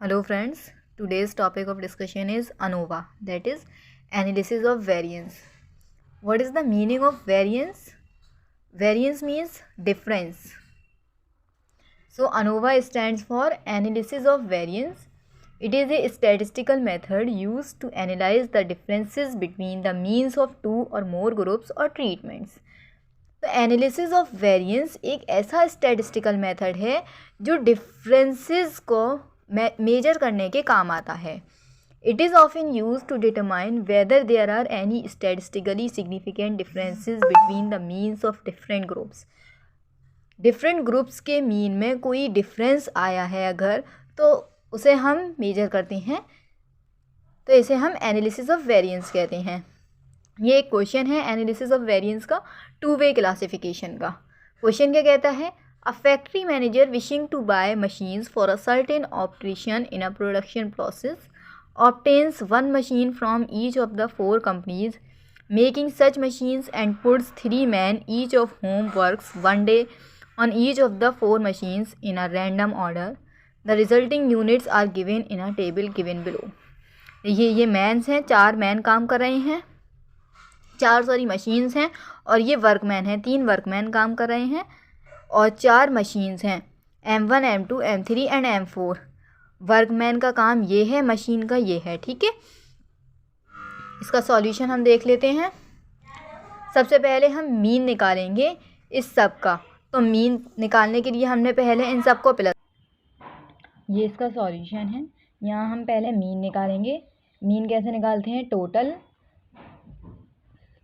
Hello friends, today's topic of discussion is ANOVA, that is analysis of variance. What is the meaning of variance? Variance means difference. So ANOVA stands for analysis of variance. It is a statistical method used to analyze the differences between the means of two or more groups or treatments. तो analysis of variance एक ऐसा statistical method है जो differences को major करने के काम आता है. It is often use to determine whether there are any statistically significant differences between the means of different groups. Different groups के मीन में कोई डिफरेंस आया है अगर, तो उसे हम मेजर करते हैं, तो इसे हम एनालिसिस ऑफ वेरिएंस कहते हैं. ये एक क्वेश्चन है एनालिसिस ऑफ वेरिएंस का, टू वे क्लासिफिकेशन का. क्वेश्चन क्या कहता है? A factory manager wishing to buy machines for a certain operation in a production process obtains one machine from each of the four companies making such machines and puts 3 men each of whom works one day on each of the 4 machines in a random order. The resulting units are given in a table given below. ये mains हैं, 4 man काम कर रहे हैं, 4 machines हैं, और ये workman हैं, 3 वर्कमैन काम कर रहे हैं, और 4 मशीन्स हैं, M1 M2 M3 and M4. Workman का काम ये है, मशीन का ये है. ठीक है, इसका सॉल्यूशन हम देख लेते हैं. सबसे पहले हम मीन निकालेंगे इस सब का. तो मीन निकालने के लिए हमने पहले इन सब को प्लस, ये इसका सॉल्यूशन है. यहाँ हम पहले मीन निकालेंगे. मीन कैसे निकालते हैं? Total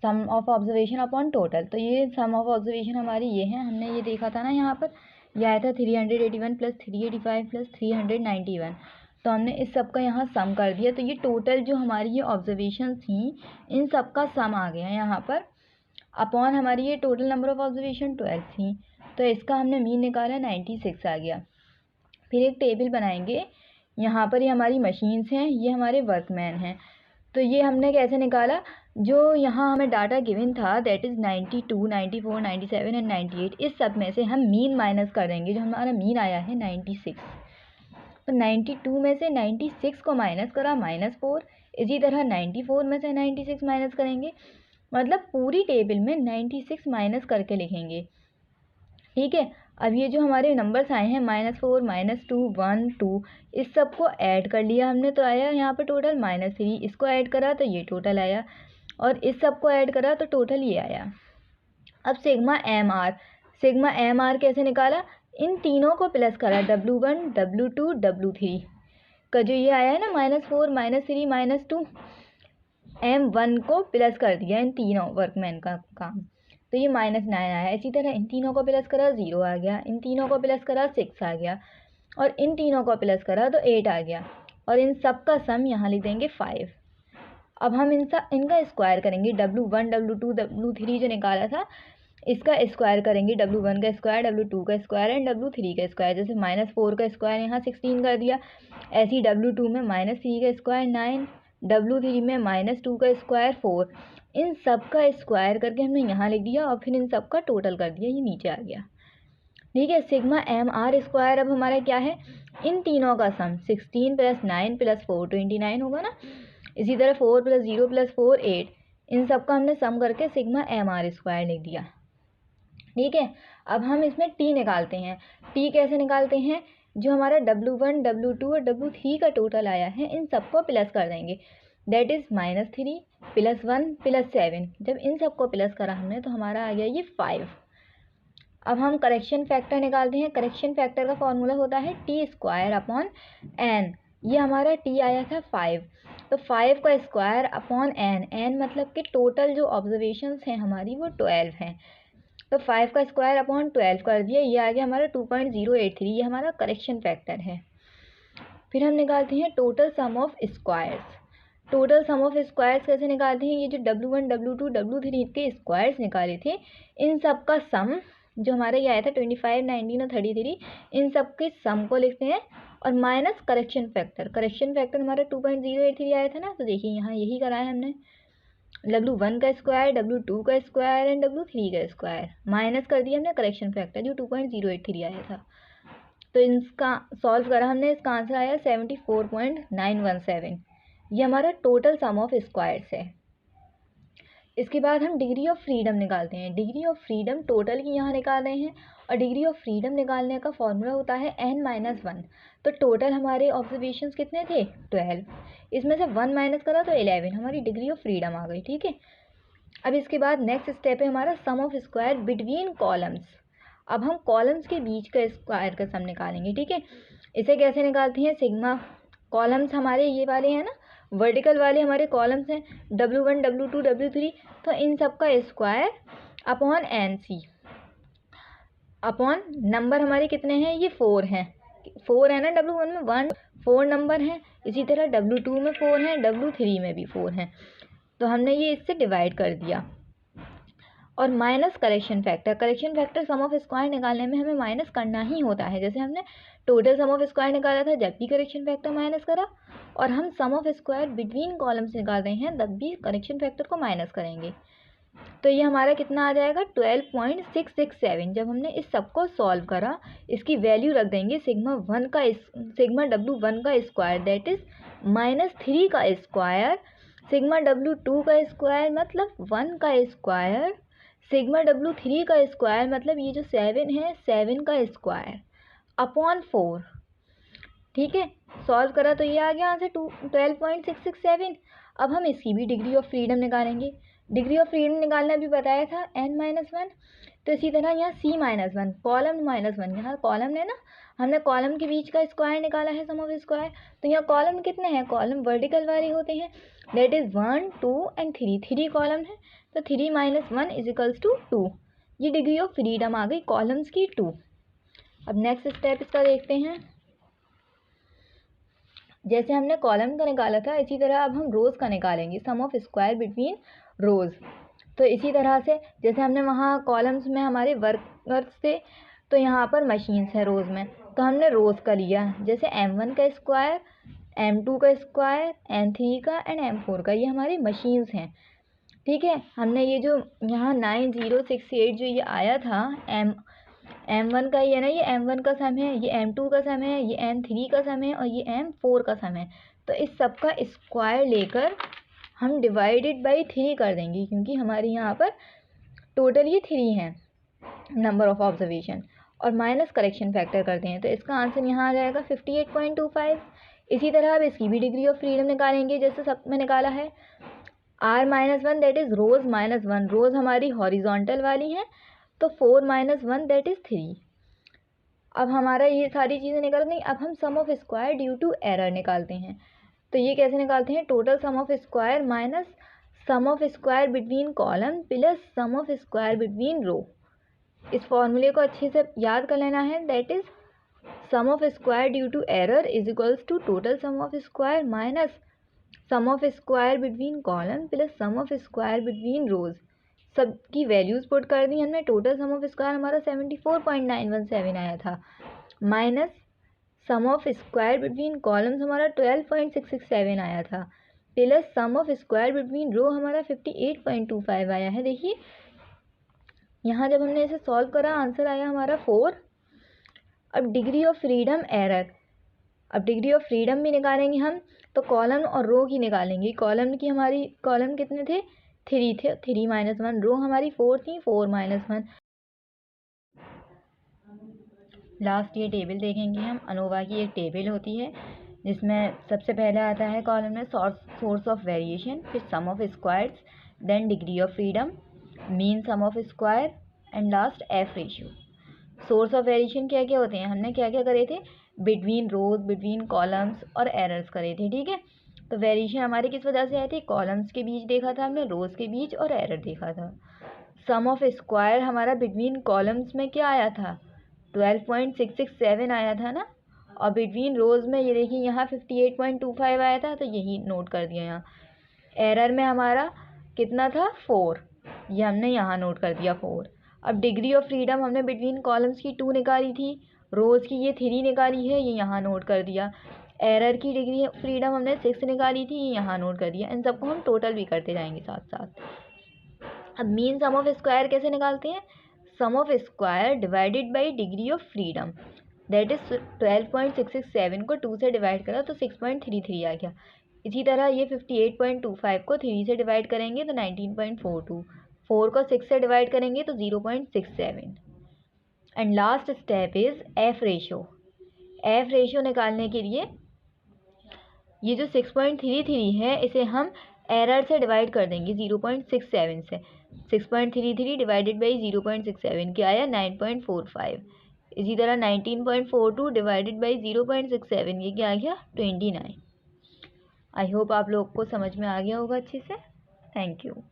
sum of observation upon total. तो ये सम ऑफ ऑब्जर्वेशन हमारी ये है, हमने ये देखा था ना, यहाँ पर यह आया था 381 प्लस 385 प्लस 391. तो हमने इस सब का यहाँ सम कर दिया. तो ये टोटल जो हमारी ये ऑब्जर्वेशन थी, इन सब का सम आ गया यहाँ पर, अपॉन हमारी ये टोटल नंबर ऑफ ऑब्जर्वेशन 12 थी. तो इसका हमने मीन निकाला, 96 आ गया. फिर एक टेबल बनाएंगे. यहाँ पर ये हमारी मशीन्स हैं, ये हमारे वर्कमैन हैं. तो ये हमने कैसे निकाला? जो यहाँ हमें डाटा गिवन था, दैट इज़ 92, 94, 97 एंड 98. इस सब में से हम मीन माइनस कर देंगे. जो हमारा मीन आया है 96. तो 92 में से 96 को माइनस करा, -4. इसी तरह 94 में से 96 माइनस करेंगे, मतलब पूरी टेबल में 96 माइनस करके लिखेंगे. ठीक है. अब ये जो हमारे नंबर्स आए हैं -4, -2, 1, 2, इस सब को ऐड कर लिया हमने, तो आया यहाँ पर टोटल -3. इसको ऐड करा तो ये टोटल आया, और इस सब को ऐड करा तो टोटल ये आया. अब सिग्मा एम आर कैसे निकाला? इन तीनों को प्लस करा, W1 W2 W3 का जो ये आया है ना, -4 -3 -2, M1 को प्लस कर दिया इन तीनों वर्कमैन का काम, तो ये -9 आया. इसी तरह इन तीनों को प्लस करा, 0 आ गया. इन तीनों को प्लस करा, 6 आ गया. और इन तीनों को प्लस करा तो 8 आ गया. और इन सब का सम यहाँ लिख देंगे 5. अब हम इनका स्क्वायर करेंगे. W1 W2 W3 जो निकाला था, इसका स्क्वायर करेंगे. W1 का स्क्वायर, W2 का स्क्वायर एंड W3 का स्क्वायर. जैसे -4 का स्क्वायर यहाँ 16 कर दिया, ऐसे ही W2 में -3 का स्क्वायर 9, W3 में -2 का स्क्वायर 4. इन सब का स्क्वायर करके हमने यहाँ लिख दिया, और फिर इन सब का टोटल कर दिया, ये नीचे आ गया. ठीक है. सिग्मा एम आर स्क्वायर अब हमारा क्या है? इन तीनों का सम 16 + 9 + 4 29 होगा ना. इसी तरह 4 + 0 + 4 8. इन सब का हमने सम करके सिग्मा एम आर स्क्वायर लिख दिया. ठीक है. अब हम इसमें टी निकालते हैं. टी कैसे निकालते हैं? जो हमारा W1 W2 और W3 का टोटल आया है, इन सबको प्लस कर देंगे. That is -3 + 1 + 7. जब इन सबको प्लस करा हमने, तो हमारा आ गया ये 5. अब हम करेक्शन फैक्टर निकालते हैं. करेक्शन फैक्टर का फॉर्मूला होता है T²/n. ये हमारा T आया था 5, तो 5 का स्क्वायर अपॉन n मतलब कि टोटल जो ऑब्जर्वेशंस हैं हमारी वो 12 हैं. तो 5 का स्क्वायर अपॉन 12 कर दिया, ये आ गया हमारा 2.083. ये हमारा करेक्शन फैक्टर है. फिर हम निकालते हैं total sum of squares. Total sum of squares कैसे निकालते हैं? ये जो W1 W2 W3 के स्क्वायर्स निकाले थे, इन सब का सम जो हमारा ये आया था 25, 19 और 33, इन सब के सम को लिखते हैं, और minus correction factor. Correction factor हमारा 2.083 आया था ना, तो देखिए यहाँ यही कराया हमने. W1 का स्क्वायर, W2 का स्क्वायर एंड W3 का स्क्वायर माइनस कर दिया हमने करेक्शन फैक्टर जो 2.083 आया था. तो इसका सॉल्व करा हमने, इसका आंसर आया 74.917। ये हमारा टोटल सम ऑफ स्क्वायर्स है। इसके बाद हम डिग्री ऑफ फ्रीडम निकालते हैं। डिग्री ऑफ फ्रीडम टोटल की यहाँ निकाल रहे हैं, और डिग्री ऑफ फ्रीडम निकालने का फॉर्मूला होता है n-1। तो टोटल हमारे ऑब्जर्वेशंस कितने थे? 12। इसमें से 1 माइनस करा तो 11, हमारी डिग्री ऑफ फ्रीडम आ गई। ठीक है, अब इसके बाद नेक्स्ट स्टेप है हमारा सम ऑफ स्क्वायर बिटवीन कॉलम्स। अब हम कॉलम्स के बीच का स्क्वायर का सम निकालेंगे। ठीक है, इसे कैसे निकालते हैं? सिग्मा, कॉलम्स हमारे ये वाले हैं ना, वर्टिकल वाले हमारे कॉलम्स हैं W1 W2 W3, तो इन सब का square upon NC upon number हमारे कितने हैं? ये 4 हैं। 4 है ना, W1 में 1 4 नंबर हैं, इसी तरह W2 में 4 हैं, W3 में भी 4 हैं। तो हमने ये इससे डिवाइड कर दिया, और minus correction factor. Correction factor sum of square निकालने में हमें माइनस करना ही होता है। जैसे हमने टोटल सम ऑफ स्क्वायर निकाला था, जब भी करेक्शन फैक्टर माइनस करा, और हम sum of square between columns निकाल रहे हैं, तब भी करेक्शन फैक्टर को माइनस करेंगे। तो ये हमारा कितना आ जाएगा? 12.667। जब हमने इस सब को सॉल्व करा, इसकी वैल्यू रख देंगे सिग्मा W1 का स्क्वायर, दैट इज -3 का स्क्वायर, सिग्मा W2 का स्क्वायर मतलब 1 का स्क्वायर, सिग्मा W3 का स्क्वायर मतलब ये जो 7 है 7 का स्क्वायर अपॉन 4। ठीक है, सॉल्व करा तो ये आ गया आंसर 12.667। अब हम इसकी भी डिग्री ऑफ फ्रीडम निकालेंगे। डिग्री ऑफ फ्रीडम निकालना भी बताया था n-1। तो इसी तरह यहाँ C-1, कॉलम -1, यहाँ कॉलम है ना, हमने कॉलम के बीच का स्क्वायर निकाला है सम ऑफ स्क्वायर। तो यहाँ कॉलम कितने हैं? कॉलम वर्टिकल वाले होते हैं, दैट इज 1 2 एंड 3। 3 कॉलम है, तो 3 - 1 इज 2। ये डिग्री ऑफ फ्रीडम आ गई कॉलम्स की 2। अब नेक्स्ट स्टेप इसका देखते हैं। जैसे हमने कॉलम का निकाला था, इसी तरह अब हम रोज़ का निकालेंगे, सम ऑफ स्क्वायर बिटवीन रोज़। तो इसी तरह से जैसे हमने वहाँ कॉलम्स में हमारे वर्कर्स थे, तो यहाँ पर मशीन्स हैं रोज़ में, तो हमने रोज़ का लिया। जैसे M1 का स्क्वायर, M2 का स्क्वायर, M3 का एंड M4 का, ये हमारी मशीन्स हैं। ठीक है, हमने ये जो यहाँ 9068 जो ये आया था M1 का, ये ना, ये M1 का सम है, ये M2 का सम है, ये M3 का सम है, और ये M4 का सम है। तो इस सब का स्क्वायर लेकर हम डिवाइडेड बाई 3 कर देंगे, क्योंकि हमारे यहाँ पर टोटल ये 3 हैं नंबर ऑफ ऑब्जर्वेशन, और माइनस करेक्शन फैक्टर करते हैं। तो इसका आंसर यहाँ आ जाएगा 58.25। इसी तरह अब इसकी भी डिग्री ऑफ फ्रीडम निकालेंगे, जैसे सब में निकाला है। R-1 दैट इज़ रोज़ -1, रोज़ हमारी हॉरिजॉन्टल वाली हैं, तो 4 - 1 दैट इज़ 3। अब हमारा ये सारी चीज़ें निकल गई। अब हम sum of square due to error निकालते हैं। तो ये कैसे निकालते हैं? Total sum of square minus sum of square between column plus sum of square between row. इस फॉर्मूले को अच्छे से याद कर लेना है, that is sum of square due to error is equals to total sum of square minus sum of square between column plus sum of square between rows. सबकी वैल्यूज़ पुट कर दी हमने। टोटल सम ऑफ स्क्वायर हमारा 74.917 आया था, minus sum of square between columns हमारा 12.667 आया था, plus sum of square between row हमारा 58.25 आया है। देखिए यहाँ जब हमने इसे सॉल्व करा, आंसर आया हमारा 4। अब डिग्री ऑफ फ्रीडम एरर, अब डिग्री ऑफ फ्रीडम भी निकालेंगे हम, तो कॉलम और रो की निकालेंगे। कॉलम की हमारी कॉलम कितने थे? 3 थे, 3 - 1। रो हमारी 4 थी, 4 - 1। लास्ट ये टेबल देखेंगे हम। अनोवा की एक टेबल होती है जिसमें सबसे पहले आता है कॉलम में सोर्स ऑफ वेरिएशन, फिर sum of squares, then degree of freedom, mean sum of square and last F ratio. Source of variation क्या क्या होते हैं? हमने क्या क्या करे थे? बिटवीन रोज, बिटवीन कॉलम्स और एरर्स करे थे। ठीक है, तो वेरिएशन हमारे किस वजह से आई थी? कॉलम्स के बीच देखा था हमने, रोज के बीच, और एरर देखा था। सम ऑफ स्क्वायर हमारा बिटवीन कॉलम्स में क्या आया था? 12.667 आया था ना, और बिटवीन रोज में ये देखिए यहाँ 58.25 आया था, तो यही नोट कर दिया यहाँ। एरर में हमारा कितना था? 4, ये हमने यहाँ नोट कर दिया 4। अब डिग्री ऑफ फ्रीडम हमने बिटवीन कॉलम्स की 2 निकाली थी, रोज की ये 3 निकाली है, ये यहाँ नोट कर दिया। एरर की डिग्री ऑफ फ्रीडम हमने 6 निकाली थी, ये यहाँ नोट कर दिया। इन सबको हम टोटल भी करते जाएंगे साथ साथ। अब मीन सम ऑफ स्क्वायर कैसे निकालते हैं? Sum of square divided by degree of freedom. That is 12.667 को 2 से डिवाइड करा तो 6.33 आ गया। इसी तरह ये 58.25 को 3 से डिवाइड करेंगे तो 19.42, 4 को 6 से डिवाइड करेंगे तो 0.67। And last step is F ratio. F ratio निकालने के लिए ये जो 6.33 है इसे हम एरर से डिवाइड कर देंगे 0.67 से। 6.33 डिवाइडेड बाई 0.67 क्या आया 9.45। इसी तरह 19.42 डिवाइडेड बाई 0.67 ये क्या आ गया 29। आई होप आप लोग को समझ में आ गया होगा अच्छे से। Thank you.